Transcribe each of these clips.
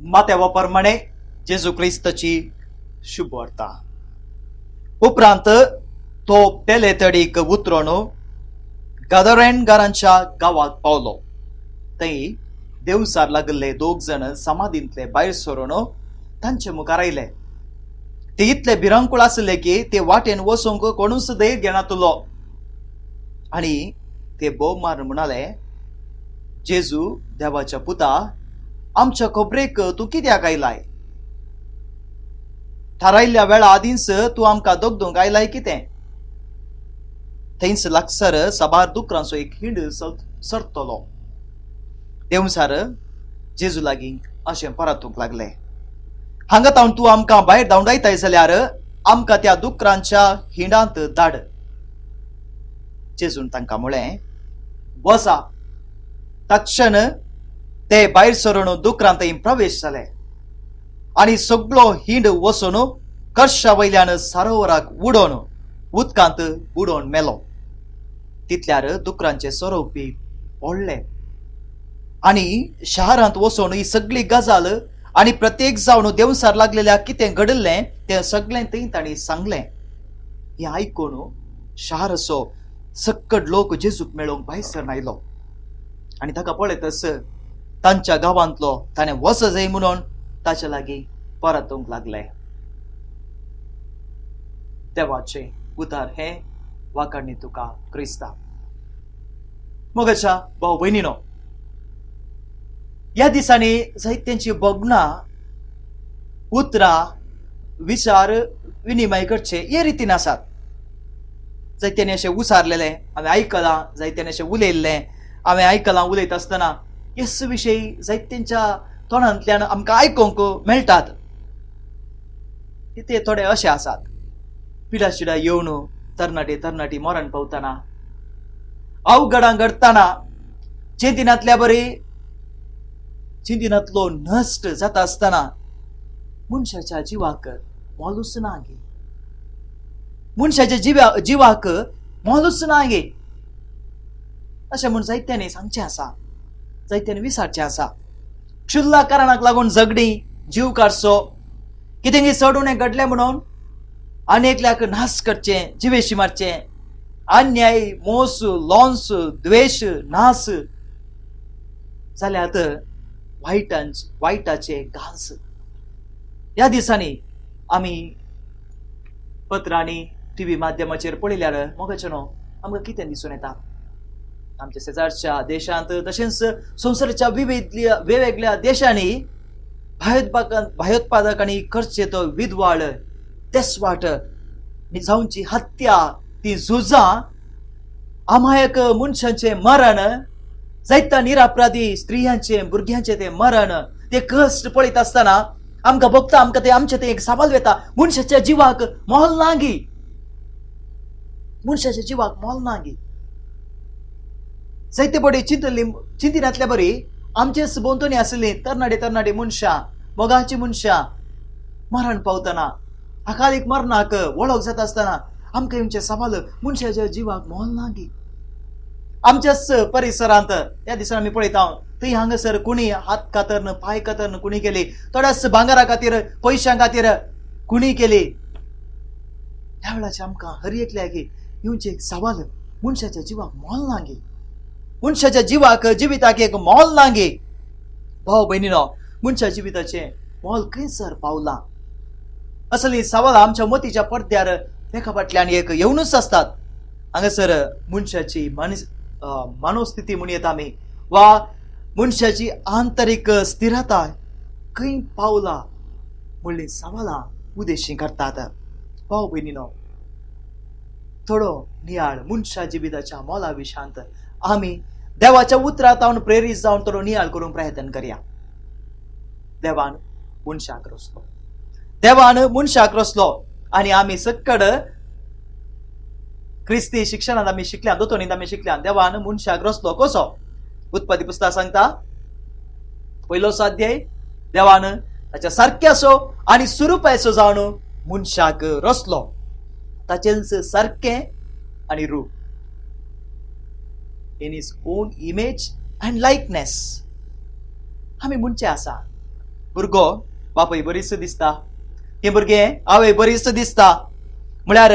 माथ्या प्रमाणे जेजू क्रिस्ताची शुभ वार्ता. उपरांत तो पेले तडीक उतरून गदरेनकारांच्या गावात पावलो. थंय देवसार लागले दोग जण समाधींतले भायर सरून तांचे मुखार आयले. ते इतले भिरांकूळ आसले की ते वाटेन वचूंक कोणूच धैर्य घेनातलो. आणि ते बोब मारून म्हणाले, जेजू देवाच्या पुता, आमच्या खबरेक तू कित्याक आयलाय? थारायल्ल्या वेळा आदींच तू आमकां दोगदूंक आयलाय कितें? थंयच लागसर सबार दुकरांचो एक हिंड सरतलो. देवसार जेजू लागीं अशें परतूंक लागले, हांगा तावन तूं आमकां भायर धांवडायताय जाल्यार आमकां त्या दुकरांच्या हिंडांत धाड. जेजून तांकां म्हळें, बसा. तक्षण ते भायर सरून दुकरांत प्रवेश जाले आनी सगळो हिंड वचून कर्शा वयल्यान सरोवराक उडोवन उदकांत बुडोवन मेलो. तितल्यार दुकरांचे सोरोपी पडले आनी शारांत वचून ही सगळी गजाल आनी प्रत्येक जावन देवसार लागलेल्या कितें घडलें तें सगळें थंय तांणी सांगलें. हें आयकून शाराचो सक्कड लोक जेजूक मेळोवंक भायर सरून आयलो आनी ताका पळयतच तांच्या गांवांतलो ताणें वच जाय म्हणून ताचे लागीं परतूंक लागले. देवाचे उतार हे वाकाडणी तुका क्रिस्ता. मोगाच्या भाव भयणीनो, ह्या दिसांनी जायत्यांची भोगणां, उतरां, विचार विनिमय करचे हे रितीन आसात. जायत्यांनी अशें उसारलेलें हांवें आयकलां, जायत्यांनी अशें उलयल्लें हांवें आयकलां. उलयत आसतना ह्याच विशयी जायत्यांच्या तोंडांतल्यान आमकां आयकूंक मेळटात. ते थोडे अशे आसात, पिडाशिडा येवन तरणाटी मरण पावतना, अवघडां घडतना, चिंतिनांतल्या बरी चिंतिनांतलो नश्ट जाता आसतना मनशाच्या जिवाक मोलूच ना गे. मनशाच्या जिवाक मोलूच ना गे अशें म्हूण जायत्यांनी सांगचें आसा, जायत्यांनी विचारचें आसा. क्षुल्लक कारणाक लागून झगडी, जीव काडचो, कितेंय चड उणें घडलें म्हणून आनेकल्याक नाश करचें, जिवेशी मारचें, अन्याय, मोस, लोंस, द्वेष, नाश जाल्यात वायटाचे घास. ह्या दिसांनी आमी पत्रांनी टीव्ही माध्यमाचेर पळयल्यार मोगाचें न्हू आमकां कितें दिसून येता? आमच्या शेजारच्या देशांत तशेंच संवसाराच्या वेगवेगळ्या देशांनी भयोत्पादक आनी करचे तो विद्वाळ, तेसवाट जावची हत्या, ती झुजां, अमायक मनशांचे मरण, जायत्या निरापराधी स्त्रियांचे, भुरग्यांचे ते मरण, ते कश्ट पळयत आसतना आमकां भोगता, आमकां ते आमचे ते एक सवाल येता, मनशाच्या जिवाक मोल ना गी. मनशाच्या जिवाक मोल ना गी. जायते बडी चिंतिनांतल्या बरी आमचेच भोंवतणी आसली तरणाटी मनशां, मोगाची मनशां मरण पावतना, अकालीक मरणाक वळख जाता आसतना आमकां हेंचे सवाल, मनशाच्या जिवाक मोल ना गी. आमच्याच परिसरांत ह्या दिसांनी आमी पळयता, थंय हांगासर कुणी हात कातरन, पाय कातरन कुणी केली, थोड्याच भांगरा खातीर, पयशां खातीर कुणी केली. ह्या वेळाचे आमकां हर एकल्या की येवचे एक सवाल, मनशाच्या जिवाक मोल ना गी. मनशाच्या जिविताक एक मोल ना गे. भाव भयणीनो, मनशा जिविताचे मोल खंयसर पावलां असली सवाल आमच्या मतीच्या पडद्यार एका फाटल्यान एक येवनूच आसतात. हांगासर मनशाची मनोस्थिती म्हणून येता आमी, वा मनशाची आंतरीक स्थिरताय खंय पावला म्हणली सवालां उदेशी करतात. भाव भयणीनो, थोडो नियाळ मनशा जिविताच्या मोला विशांत आमी देवाच्या उतरांत हांव प्रेरीत जावन थोडो नियाळ करूंक प्रयत्न करया. देवान मनशाक रचलो, देवान मनशाक रचलो आनी आमी सक्कड क्रिस्ती शिक्षणांत आमी शिकल्या, दोतोनींत आमी शिकल्या, देवान मनशाक रचलो कसो. उत्पत्ती पुस्तक सांगता, 1 अध्याय, देवान ताच्या सारक्याचो आनी सुरूपाचो जावन मनशाक रचलो, ताचेंच सारकें आनी रूप. in his own image and likeness. आमी म्हणचे आसा भुरगो बापूय बरीच दिसता, हे भुरगें आवय बरीच दिसता म्हळ्यार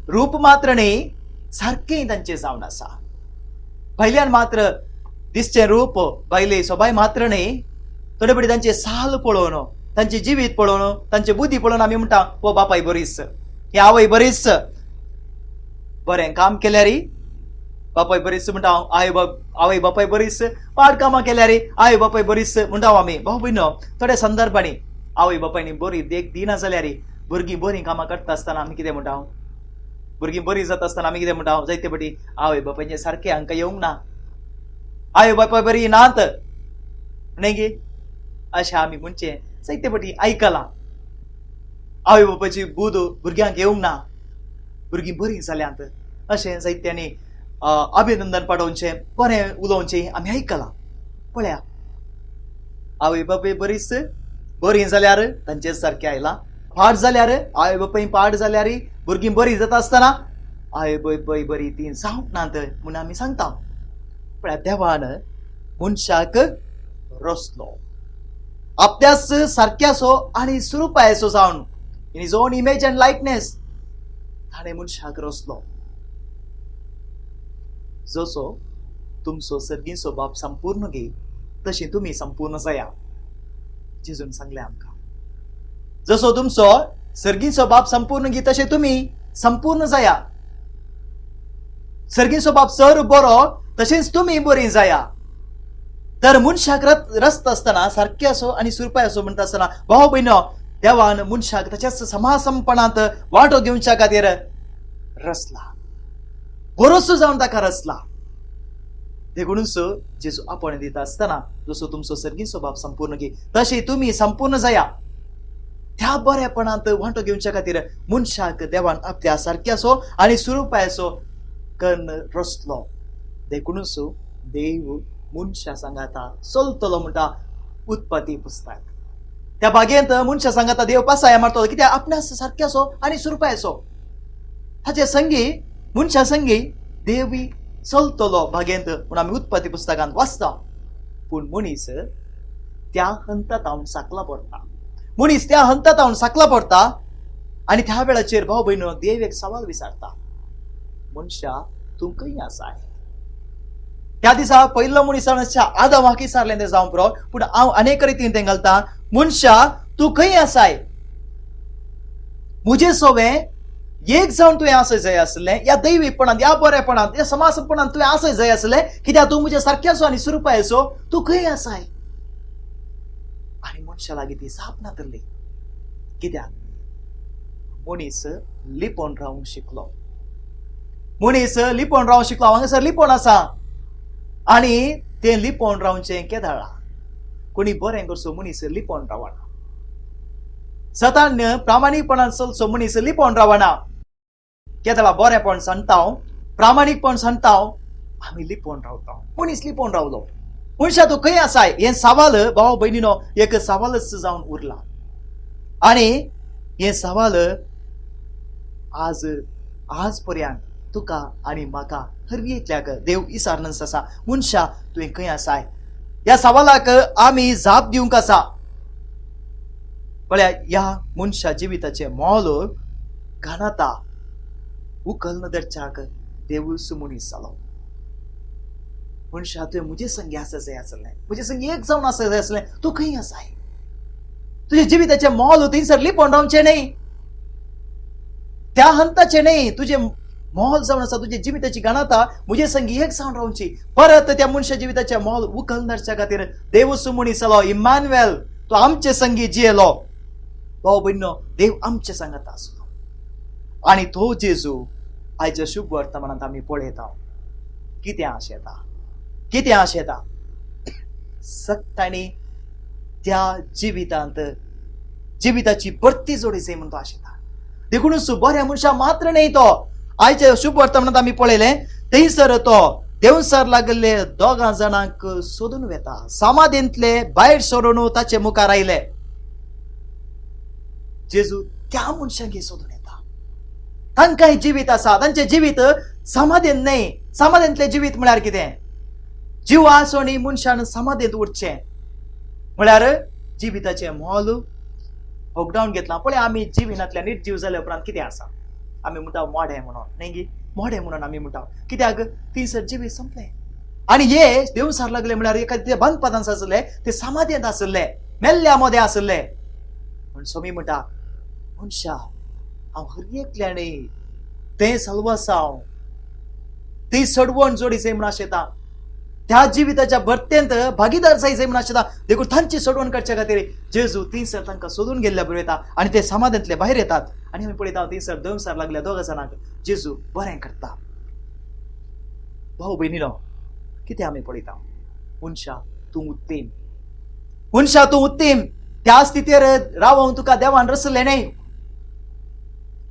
रूप मात्र न्ही, सारकें तांचें जावन आसा. भायल्यान मात्र दिसचें रूप बायले सोबाय मात्र न्ही, थोडे फावटी तांचे साल पळोवन, तांचे जिवीत पळोवन, तांचे बुद्धी पळोवन आमी म्हणटा हो बापाय बरीच, हे आवय बरीच. बरें काम केल्यार बापाय बरीच म्हणटा हांव, आवय बापाय बरीच. पाड कामां केल्यार आवय बापाय बरीच म्हणटा आमी. भाऊ भयणो, थोड्या संदर्भांनी आवय बापायनी बरी देख दिना जाल्यार भुरगीं बरीं कामां करता आसतना आमी कितें म्हणटा, भुरगीं बरीं जाता आसतना आमी कितें म्हणटा, जायते फावटी आवय बापायचें सारकें हांकां येवंक ना, आवय बापाय बरीं नात न्ही गे, अशें आमी म्हणचें जायते फावटी आयकलां. आवय बापायची बूद भुरग्यांक येवंक ना, भुरगीं बरीं जाल्यांत अशें जायत्यांनी अभिनंदन पाठोवचें, बरें उलोवचें आमी आयकलां. पळया, आवय बापाय बरीच बरीं जाल्यार तांचें सारकें आयलां, पाड जाल्यार आवय बापाय पाड जाल्यार भुरगीं बरीं जाता आसतना आवय बापाय बरीं तीं जावंक नात म्हूण आमी सांगता. पळया, देवान मनशाक रचलो आपल्याच सारक्याचो आनी स्वरुपाचो जावन, in his own image and likeness ताणें मनशाक रचलो. जसो तुमचो सर्गीचो बाप संपूर्ण घे, तशी तुमी संपूर्ण जाया. जेजून सांगलें आमकां, जसो तुमचो सर्गीचो बाप संपूर्ण घे तशें तुमी संपूर्ण जाया. सर्गीचो बाप सर बरो तशेंच तुमी बरीं जाया. तर मनशाक रचता आसतना सारक्याचो आनी सुरपायाचो म्हणटा आसतना भाव भयणो, देवान मनशाक ताच्याच समासमपणांत वांटो घेवच्या खातीर रचला, बरोसो जावन ताका रचला. देखूनच जेजू आपण दिता आसतना जसो तुमचो सर्गीचो बाप संपूर्ण घे तशी तुमी संपूर्ण जाया, त्या बरेपणांत वांटो घेवच्या खातीर मनशाक देवान आपल्या सारक्याचो आनी सुरपायाचो कन्न रचलो. देखूनच देव मनशा सांगाता चलतलो म्हणटा उत्पत्ती पुस्तक. त्या बागेंत मनशा सांगाता देव पासाया मारतलो, कित्याक आपल्या सारक्याचो आनी सुरपायाचो. ताचे संगी मनशा संगी देवी चलतलो बागेंत म्हूण आमी उत्पत्ती पुस्तकांत वाचता. पूण मनीस त्या हंतात हांव साकला पडटा, मनीस त्या हंतात हांव साकला पडटा. आनी त्या वेळाचेर भाव भयणो देव एक सवाल विचारता, मनशा तूं खंय आसाय? त्या दिसा पयलो मनीसाच्या आदामाक विचारलें तें जावं पुरो, पूण हांव अनेक रितीन तें घालता, मनशा तूं खंय आसाय? म्हजें सोवें एक जावन तुवें आसय जाय आसलें, या दैवीपणांत, या बरेपणांत, या समासपणांत तुवें आसय जाय आसलें, कित्याक तूं म्हज्या सारक्याचो आनी सुरपायाचो, तूं खंय आसाय? आनी मनशा लागीं ती जाप ना धरली, कित्याक मनीस लिपोवन रावंक शिकलो. मनीस लिपोवन रावंक शिकलो, हांगासर लिपोवन आसा आनी तें लिपोवन रावचें केदाळा. कोणी बरें करचो मनीस लिपोवन रावना, सतान प्रामाणीकपणान चलचो मनीस लिपोवन रावना. केदाळा बरेंपण सांगता, प्रामाणीकपण सांगता, आमी लिपोवन रावता. मनीस लिपोवन रावलो. मनशा तूं खंय आसाय? हें सवाल भाव भयणीनो एक सवालच जावन उरला. आनी हें सवाल आज पर्यंत तुका आनी म्हाका हर एकल्याक देव विचारनच आसा, मनशा तुवें खंय आसाय? ह्या सवालाक आमी जाप दिवंक आसा. पळया, ह्या मनशा जिविताचे मोल घाणाता उखल नदरच्याक देवूच मनीस जालो. मनशा तुवें म्हजे संगी आसा जाय आसलें, म्हजे संगी एक जावन आसा जाय आसलें, तूं खंय आसाय? तुजे जिविताचे मोल थंयसर लिपोवन रावचें न्ही, त्या हंताचें न्ही. तुजें मोल जावन आसा, तुजे जिविताची घाणाता म्हजे संगी एक जावन रावची. परत त्या मनशा जिविताचे मोल उखल नदरच्या खातीर देवूच मनीस जालो. इम्मानुएल, तो आमचे संगी जियेलो. भाव भयणो, देव आमचे सांगात आसलो. आनी तो जेजू आयच्या शुभ वर्तमानांत आमी पळयता. कितें आशेता, कितें आशेता? सक्तांनी त्या जिवितांत जिविताची परती जोडीचे म्हणून तो आशेता. देखूनच बऱ्या मनशा मात्र न्ही, तो आयच्या शुभ वर्तमानांत आमी पळयलें थंयसर तो देवसर लागले दोगां जाणांक सोदून वेता. समाधींतले भायर सरून ताचे मुखार आयले. जेजू त्या मनशांक सोदून येता. तांकांय जिवीत आसा, तांचे जिवीत समाधीन न्ही. समाधींतले जिवीत म्हळ्यार कितें? जीव आसोनी मनशान समाधींत उरचें म्हळ्यार जिविताचे मोल होगडावन घेतला पळय आमी जिविनांतल्या नीट जीव जाल्या उपरांत कितें आसा आमी म्हणटा मोडे म्हणून न्ही गी मोडे म्हणून आमी म्हणटा कित्याक थंयसर जिवीत संपलें आनी हे देवसार लागले म्हळ्यार एखादे बंद पदांत आसले ते समाधींत आसले मेल्ल्या मध्ये आसले म्हण स्वामी म्हणटा मनशा हांव हर एकल्याने तें सल्वासांव ती सडवण जोडीचे म्हण आशेता त्या जिविताच्या भरतेंत भागीदार जायचे म्हण आशेता देखून तांची सडवण करच्या खातीर जेजू थंयसर तांकां सोदून गेल्ल्या बरोबर येता आनी ते समाधांतले भायर येतात आनी आमी पळयता थंयसर देवसार लागल्या दोग जाणांक जेजू बरें करता भाऊ भयणीनो कितें आमी पळयता मनशा तूं उत्तीम मनशा तूं उत्तीम त्या स्थितीर रावूंक तुका देवान रचलें न्ही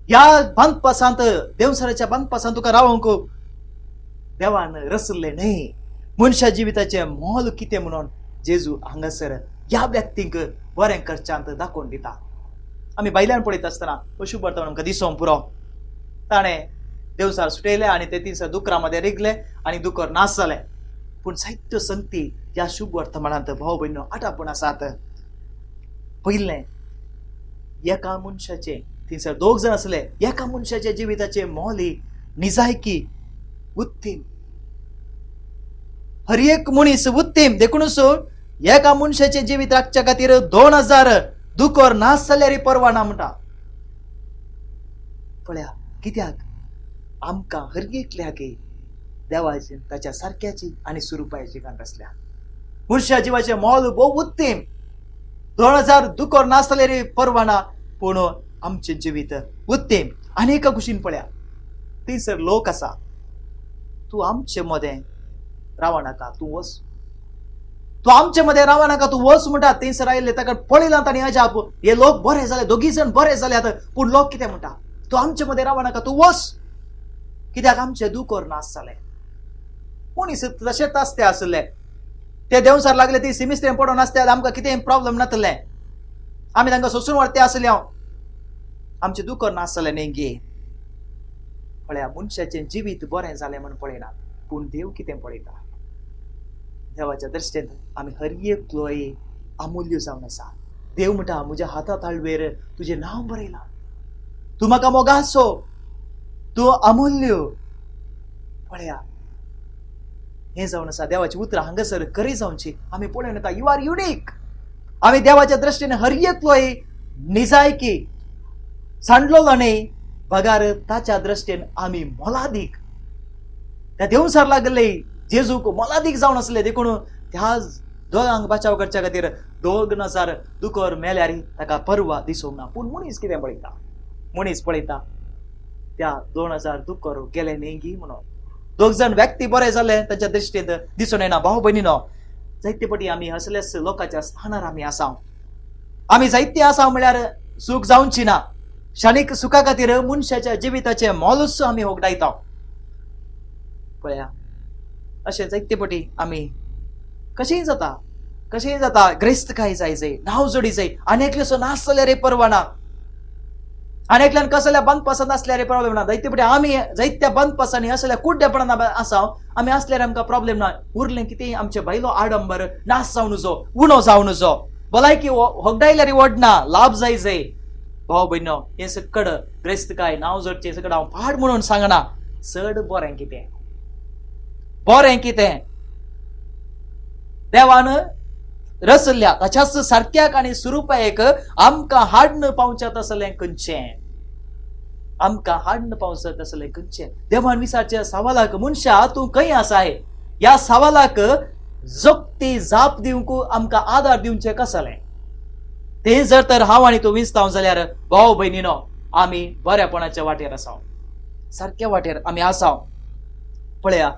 ह्या बांदपासांत देवसाराच्या बांदपासांत तुका रावूंक देवान रचलें न्ही मनशा जिविताचें मोल कितें म्हणून जेजू हांगासर ह्या व्यक्तीक बरें करच्यांत दाखोवन दिता आमी भायल्यान पळयत आसतना पशु वर्तमान आमकां दिसोंक पुरो ताणें देवसार सुटयले आनी ते तिसऱ्या दुकरा मध्ये रिगले आनी दुकर नाश जाले पूण जायत्यो संगती ह्या शुभ वर्तमानांत भाव भयणो आटापूण आसात पयलें एका मनशाचे थंयसर दोग जाण आसले एका मनशाच्या जिविताचे मोल ही निजायकी उत्तीम हर एक मनीस उत्तीम देखूनच एका मनशाचे जिवीत राखच्या खातीर 2000 दुकर नाश जाल्यार परवाना म्हणटा पळया कित्याक आमकां हर एकल्याक देवाची ताच्या सारक्याची आनी स्वरुपाची गांठ आसल्या मनशा जिवाचे मोल बहु उत्तीम 2000 दुकर नाश जाल्यार परवाना पूण आमचे जिवीत उत्तीम आनी एका कुशीन पळया थंयसर लोक आसा तूं आमचे मदें रावा नाका तूं वच तूं आमचे मदें रावा नाका तूं वच म्हणटा थंयसर आयिल्ले ताका पळयलां तांणी अजाप हे लोक बरे जाले दोगी जण बरे जाल्यात पूण लोक कितें म्हणटा तूं आमचे मदें रावा नाका तूं वच कित्याक आमचे दुकर नाश जाले मनीस तशेंच आसते आसले ते देवसार लागले ती सिमिस्तें पडून आसतात आमकां कितें प्रॉब्लेम नातले आमी तांकां सोंसून व्हरते आसले आमचे दुकर नाश जाले न्ही गे पळया मनशाचें जिवीत बरें जालें म्हण पळयनात पूण देव कितें पळयता देवाच्या दृश्टेंत आमी हर एकलोय अमूल्य जावन आसा देव म्हणटा म्हज्या हाता ताळवेर तुजें नांव बरयलां तूं म्हाका मोगासो तूं अमूल्य पळया हें जावन आसा देवाची उतरां हांगासर खरी जावची आमी पळोवन येता यू आर युनीक आमी देवाच्या दृश्टीन हर एकलोय निजायकी सांडलो न्ही पगार ताच्या दृश्टीन आमी मोलादीक त्या देवसार लागले जेजूक मोलादीक जावन आसले देखून त्या दोगांक बचाव करच्या खातीर 2000 दुकर मेल्यार ताका परवा दिसूंक ना पूण मनीस कितें पळयता मनीस पळयता त्या 2000 दुकर गेले न्ही म्हणून दोग जाण व्यक्ती बरे जाले ताच्या दृश्टीन दिसून येना भाव भयणीनो जायते फावटी आमी असल्याच लोकांच्या स्थानार आमी आसा आमी जायते आसा म्हळ्यार सूख जावची ना क्षणिक सुखा खातीर मनशाच्या जिविताचे मोलूच आमी होगडायता पळया अशें जायते फावटी आमी कशेंय जाता ग्रेस्त काय जायचे नांव जोडी जाय आनी एकल्याचो नाश जाल्यार परवाना आनी एकल्यान कसल्या बंद पसंत असल्यार प्रॉब्लेम ना जायते फावटी आमी जायत्या बंद पसांनी असल्या कुड्डेपणान आसा आमी असल्यार आमकां प्रॉब्लेम ना उरलें कितें आमचे भायलो आडंबर नाश जावन जो उणो जावन जो भलायकी होगडायल्यार वडना लाभ जाय भाव भयणो हे सकड ग्रेस्त काय नांव जोडचें सकड हांव फाड म्हणून सांगना चड बरें कितें देवान रचल्या ताच्याच सारक्याक आनी स्वरुपायक आमकां हाडन पावच्यात असलें खंयचें देवान विचारच्या सवालाक मनशा तूं खंय आसाय ह्या सवालाक जोक्ती जाप दिवंक आमकां आदार दिवचें कसलें ते जर तर हांव आनी तूं विंचताव जाल्यार भाव भयणीनो आमी बऱ्यापणाच्या वाटेर आसा सारक्या वाटेर आमी आसा पळया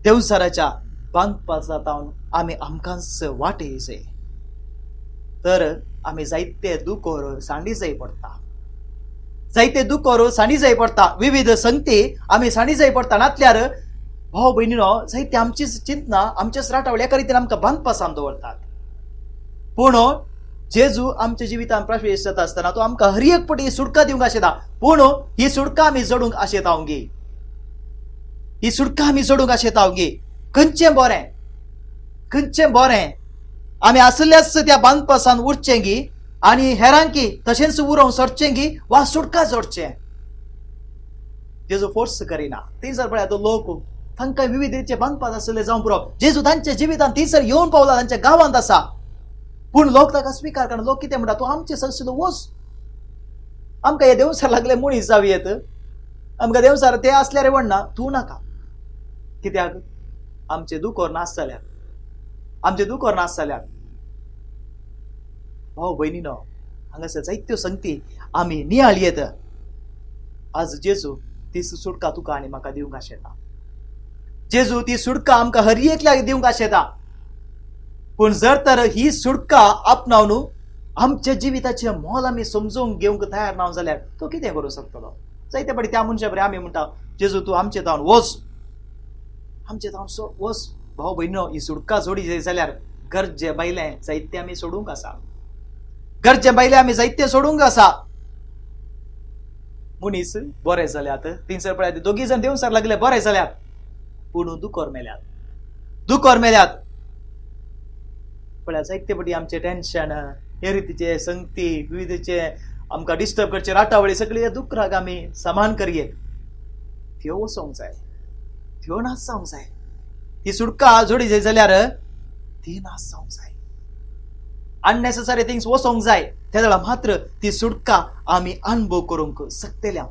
देवसाराच्या बांदपासांत आमी आमकांच वाटे जाय तर आमी जायते दुकोर सांडी जाय पडटा विविध संगती आमी सांडी जाय पडटा नातल्यार भाव भयणीनो जायते आमची चिंतना आमच्याच राटावळ एका रितीन आमकां बांदपासांत दवरतात पूण जेजू आमच्या जिवितांत प्रवेश जाता आसतना तो आमकां हर एक पटी सुटका दिवंक आशेता पूण ही सुटका आमी जोडूंक आशेता खंयचें बरें आम्ही असल्याच त्या बांधपासान उरचेंगी आणि हेरांकी तशेंच उरोवंक सोडचेंगी वा सुटका जोडचे. जेजू फोर्स करिना. थंयसर पळय तो लोक तांकां विविध रितीचे बांदपाक आसले जावं पुरो. जेजू तांच्या जिवितांत थंयसर येवन पावला, तांच्या गांवांत आसा. पूण लोक ताका स्विकार करना. लोक कितें म्हणटा, तूं आमचे सरशिलो वच. आमकां हे देवसार लागले मनीस जावी येत. आमकां देवसार ते असल्यार म्हणना, तूं नाका. कित्याक आमचे दुकोर नास जाल्यार, आमचे दुकोर नास जाल्यार. भाव भयणीनो, हांगासर जायत्यो संगती आमी नियाळ येत. आज जेजू ती सुटका तुका आनी म्हाका दिवंक आशेता. जेजू ती सुटका आमकां हर एकल्याक दिवंक आशेता. पूण जर तर ही सुटका आपणावन आमच्या जिविताचे मोल आमी समजूंक घेवंक तयार ना जाल्यार तो कितें करूं शकतलो? जायते फावटी त्या मनशा बरें आमी म्हणटा, जेजू तूं आमचे तावन वच, आमचे तावन वच. भाव भयणीनो, ही सुटका जोडी जाल्यार गरजे बायले जायते आमी सोडूंक आसा. गरजे बायले आमी जायते सोडूंक आसा. मनीस बरे जाल्यात, थंयसर पळयात दोगी जण देवसार लागले बरे जाल्यात, पूण दुकोर मेल्यात. दुकोर मेल्यात. पळयात जायते फावटी आमचे टेन्शन, हे रितीचे संगती, विविधचे आमकां डिस्टर्ब करचे राटावळी सगळे दुखराक आमी समान करयेत. त्यो वचोंक जाय, त्यो नास जावंक जाय. ती सुटका जोडी जाय जाल्यार ती नास जावंक जाय. अननेसेसरी थिंग्स वचोंक जाय. त्या वेळा मात्र ती सुटका आमी अनुभव करूंक शकतल्या.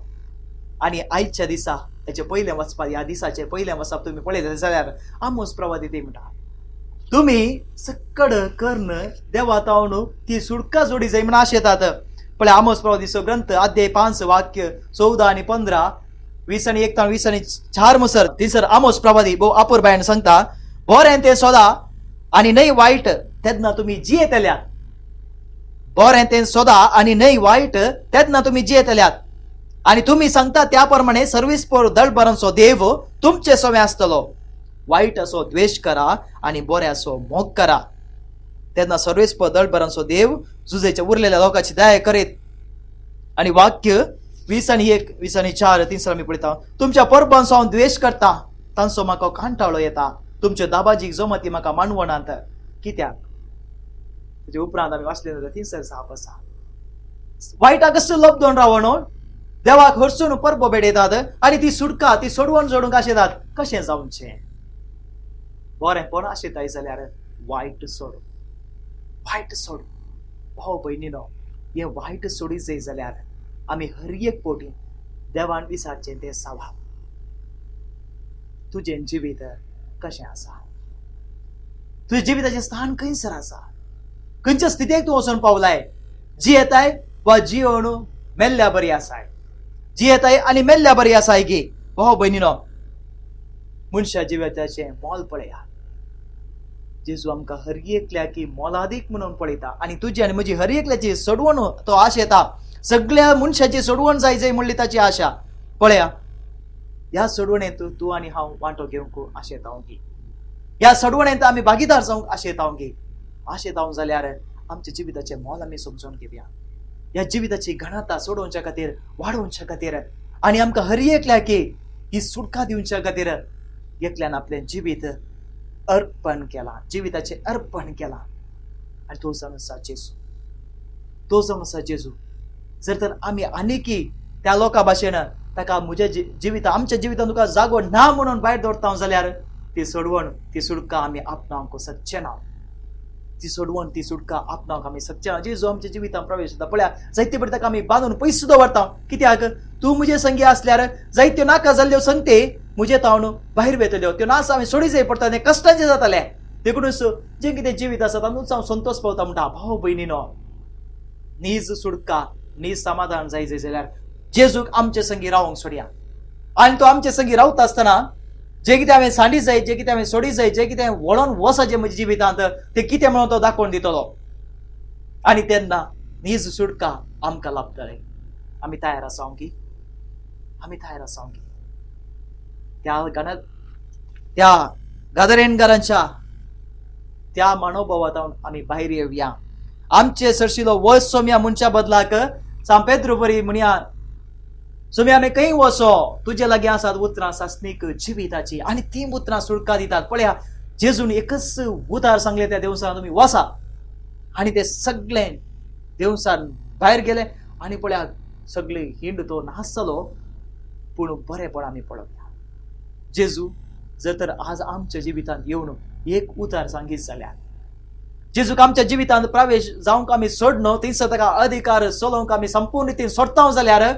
आणि आयच्या दिसा हेचे पयले वचपाक, ह्या दिसाचे पयले वचप तुमी पळयले जाल्यार आमोस प्रवादी ते म्हणटा, तुम्ही सकड कर्ण देवा तावन ती सुटका जोडी जाय म्हण आशेतात. पळय आमोस प्रवादीचो ग्रंथ अध्याय 5 वाक्य 14 आणि 15, 20 आणि 1 20 आणि 4 मुसर थंयसर आमोस प्रवादी भोव आपुरबायेन सांगता, बरें तें सोदा आनी न्हय वायट तेन्ना तुमी जियेतल्यात. बरें तें सोदा आनी न्हय वायट तेन्ना तुमी जियेतल्यात. आणि तुम्ही सांगता त्या प्रमाणे सर्विसपर दळबरांचो देव तुमचे सोवे आसतलो. वाईट असो द्वेष करा आणि बरे असो मोग करा. तेन्ना सर्वेस्पर दळबरांचो देव जुजेच्या उरलेल्या लोकांची दया करीत. आणि वाक्य 20 आणि 1 20 आणि 4 थंयसर आमी पळयता, तुमच्या परबांचो हांव द्वेष करता, तांचो म्हाका कांटाळो येता. तुमच्या दाबाजीक जमती म्हाका मानवणांत. कित्याक? तेजे उपरांत आमी वाचले थंयसर साप आसा. वायटाक कसो लोभ दोन रावणो देवाक हरसून परबो बेडयतात आणि ती सुटका ती सोडवण जोडूंक आशेतात. कशें जावचें? बरेंपण आशेताय जाल्यार वायट सोड, वायट सोड. भाव भयणीनो, हे वायट सोडी जाय जाल्यार आमी हर एक पोटी देवान विसारचें तें सावाप. तुजें जिवीत कशें आसा? तुज्या जिविताचें स्थान खंयसर आसा? खंयच्या स्थितीक तूं वचून पावलाय? जियेताय वा जिवन मेल्ल्या बरी आसाय? जियेताय आनी मेल्ल्या बरी आसाय गे? भाव भयणीनो, मनशा जिविताचें मोल पळया. जेजू आमकां हर एकल्याकी मोलादीक म्हणून पळयता आणि तुजी आनी म्हजी हर एकल्याची सोडवण तो आशेता. सगळ्या मनशाची सोडवण जाय जाय म्हणली ताची आशा. पळया, ह्या सोडवणेंत तूं आनी हांव वांटो घेवंक आशेताव गे. ह्या सोडवणेंत आमी भागीदार जावंक आशेताव गे. आशेताव जाल्यार आमच्या जिविताचें मोल आमी समजून घेवया. ह्या जिविताची घनता सोडोवच्या खातीर, वाडोवच्या खातीर आनी आमकां हर एकल्याकी ही सुटका दिवच्या खातीर एकल्यान आपलें जिवीत अर्पण केला, जिविताचे अर्पण केला. आणि तो जावन आसा जेजू. तो जावन आसा जेजू. जर तर आमी आनीकी त्या लोकां भाशेन ताका म्हज्या जिवित आमच्या जिवितांत तुका जागो ना म्हणून भायर दवरता जाल्यार ती सोडवण ती सुटका आमी आपणावंक शकचे ना. ती सोडवण ती सुटका आपणावंक आमी शकचे ना. जेजू आमच्या जिवितांत प्रवेश जाता. पळया, जायते फावटी ताका आमी बांदून पयस सुद्दां व्हरता. कित्याक? तूं म्हजे संगी आसल्यार जायत्यो नाका जाल्ल्यो संगते म्हजे तावन भायर वेतल्यो. त्यो नास हांवें सोडी जाय पडटा, ते कश्टांचे जाताले. देखूनच जें कितें जिवीत आसा तातूंत हांव संतोष पावता म्हणटा. भाव भयणीनो, नीज सुटका, नीज समाधान जाय जाल्यार जेजूक आमचे संगी रावंक सोडया. आनी तो आमचे संगी रावता आसतना जे कितें हांवें सांडी जाय, जे कितें हांवें सोडी जाय, जे कितें वळोन वचचें म्हज्या जिवितांत, तें कितें म्हणून तो दाखोवन दितलो. आनी तेन्ना नीज सुटका आमकां लाभतली. आमी तयार आसा की? आमी तयार आसा की? त्या गादरेनकारांच्या त्या मनोभावात आमी भायर येवया. आमचे सरशिलो वस सोम्या मनशा बदलाक सांपेद्र बरी म्हणया, सोम्या आमी खंय वचो, तुजे लागीं आसात उतरां सासणीक जिविताची, आनी ती उतरां सुटका दितात. पळया, जेजून एकच उतार सांगले त्या देवसार तुम्ही वसा आणि ते सगळे देवसार भायर गेले आणि पळय सगळे हिंड तो नासलो पूण बरेपण आमी पळोवया. जेजू जर तर आज आमच्या जिवितांत येवन एक उतार सांगीत जाल्यार जेजूक आमच्या जिवितांत प्रवेश जावंक आमी सोडनो थंयसर ताका अधिकार चलोवंक आमी संपूर्ण रितीन सोडता जाल्यार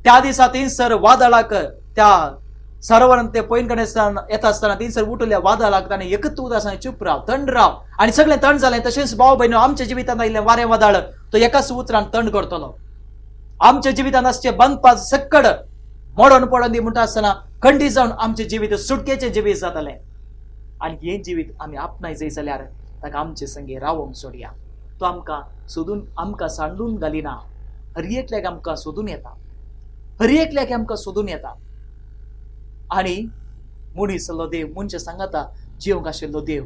त्या दिसा थंयसर वादळाक त्या सरोवरान ते पयन कडेन येता आसतना थंयसर उठल्या वादळाक ताणें एकच उतार सांगलें चूप राव थंड राव आणि सगळें थंड जालें. तशेंच भाव भयणो आमच्या जिवितांत आयिल्लें वारें वादळ तो एकाच उतरान थंड करतलो. आमच्या जिवितांत आसचे बंदपात सक्कड मोडोन पडोन दी म्हणटा आसतना खंडीत जावन आमचें जिवीत सुटकेचें जिवीत जातालें आनी हें जिवीत आमी आपणाय जाय जाल्यार ताका आमचे संगे रावोंक सोडया. तो आमकां सोदून आमकां सांडून घालिना. हर एकल्याक आमकां सोदून येता. हर एकल्याक आमकां सोदून येता आनी मनीसलो देव मनशा सांगाता जिवंक आशिल्लो देव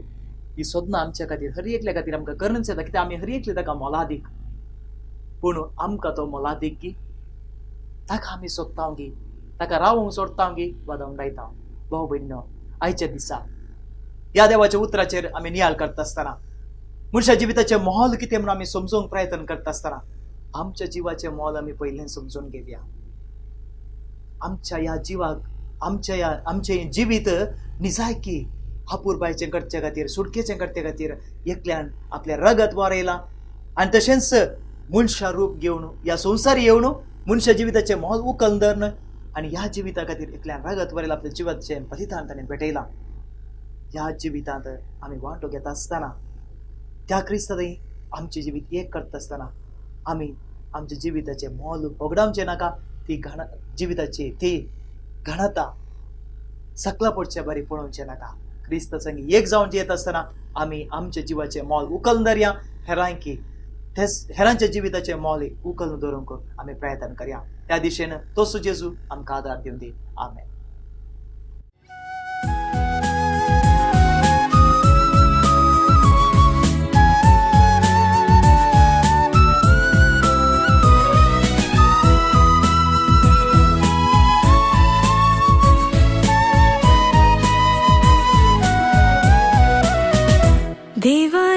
ही सोदना आमच्या खातीर हर एकल्या खातीर आमकां करणच येता कित्याक आमी हर एकले ताका मोलादीक. पूण आमकां तो मोलादीक की ताका आमी सोदता गी ताका रावोंक सोडता गी वदोंक लायता. भाव भयणीनो आयच्या दिसा ह्या देवाच्या उतराचेर आमी नियाळ करता आसतना मनशा जिविताचें मोल कितें म्हणून आमी समजूंक प्रयत्न करता आसतना आमच्या जिवाचें मोल आमी पयलें समजून घेवया. आमच्या ह्या जिवाक आमचें जिवीत निजायकी अपुरबायचें करचे खातीर सुटकेचें करचे खातीर एकल्यान आपलें रगत वारयलां आनी तशेंच मनशा रूप घेवन ह्या संवसार येवन मनशा जिविताचें मोल उखलून धरन आनी ह्या जिविता खातीर एकल्यान रगत वारयलां आपल्या जिवाचें बलिदान ताणें भेटयलां. ह्या जिवितांत आमी वांटो घेता आसतना त्या क्रिस्तांनी आमचें जिवीत एक करता आसतना आमी आमच्या जिविताचें मोल होगडावचें नाका. ती जिविताची ती घनता सकला पडचे बरी पळोवचें नाका. क्रिस्त संगी एक जावन येत आसतना आमी आमच्या जिवाचें मोल उखलून धरया. हेरांच्या जिविताचें मोल उखलून धरूंक आमी प्रयत्न करया. त्या दिशेन तोच जेजू आमकां आदार दिवन दी. आमेन. देवा